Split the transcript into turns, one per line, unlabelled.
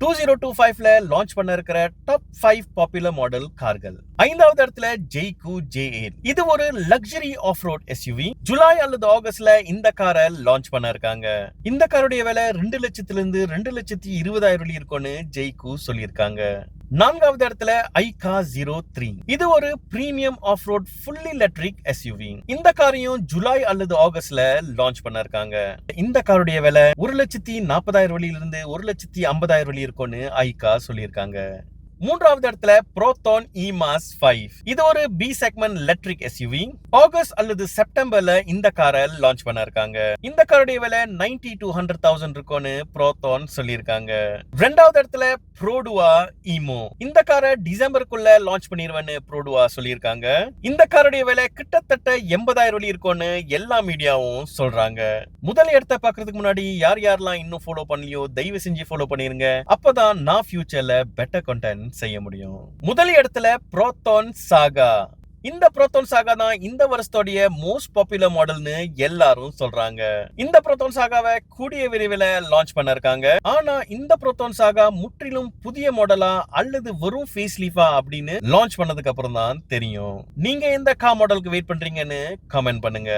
2025ல launch பண்ண இருக்கிற top 5 popular model கார்கள். ஐந்தாவது இடத்துல ஜெய்கு J8. இது ஒரு luxury off road SUV. July அல்லது ஆகஸ்ட்ல இந்த காரை லான்ச் பண்ண இருக்காங்க. இந்த காருடைய விலை 2 லட்சத்திலிருந்து 2,20,000 இருக்கும்னு ஜெய்கு சொல்லியிருக்காங்க. நான்காவது இடத்துல ஐகா 03. இது ஒரு premium off road fully electric SUV. இந்த காரையும் ஜூலை அல்லது ஆகஸ்ட்ல லான்ச் பண்ண இருக்காங்க. இந்த காருடைய விலை 1,40,000 இருந்து 1,50,000 இருக்கும்னு ஐகா சொல்லியிருக்காங்க. மூன்றாவது இடத்துல ப்ரோட்டான் இமாஸ் 5. இது ஒரு B segment electric SUV. August அல்லது செப்டம்பர்ல இந்த காரை லான்ச் பண்ண இருக்காங்க. இந்த காருடைய விலை 90 to 100,000 இருக்கும்னு ப்ரோட்டான் சொல்லியிருக்காங்க. இரண்டாவது இடத்துல ப்ரோடுவா ஈமோ. இந்த காரை டிசம்பருக்குள்ள லான்ச் பண்ணிடுவேன்னு ப்ரோடுவா சொல்லியிருக்காங்க. இந்த காருடைய விலை கிட்டத்தட்ட 80,000 இருக்கும்னு எல்லா மீடியாவும் சொல்றாங்க. முதல் இடத்தை பார்க்கறதுக்கு முன்னாடி யாரெல்லாம் இன்னும் ஃபாலோ பண்ணலையோ தயவு செஞ்சு ஃபாலோ பண்ணிருங்க. அப்பதான் நான் ஃபியூச்சர்ல பெட்டர் கண்டென்ட் செய்ய முடியும். முதல் இடத்துல ப்ரோட்டான் சாகா. இந்த ப்ரோட்டான் சாகா தான் இந்த வருஷத்தோடைய மோஸ்ட் பாப்புலர் மாடல்னு எல்லாரும் சொல்றாங்க. இந்த ப்ரோட்டான் சாகாவை கூடிய விரைவில் லான்ச் பண்ண இருக்காங்க. ஆனா இந்த ப்ரோட்டான் சாகா முற்றிலும் புதிய மாடலா அல்லது வெறும் ஃபேஸ் லீஃபா அப்படின்னு லான்ச் பண்ணதுக்கு அப்புறம் தான் தெரியும். நீங்க எந்த கார் மாடலுக்கு வெயிட் பண்றீங்கன்னு கமெண்ட் பண்ணுங்க.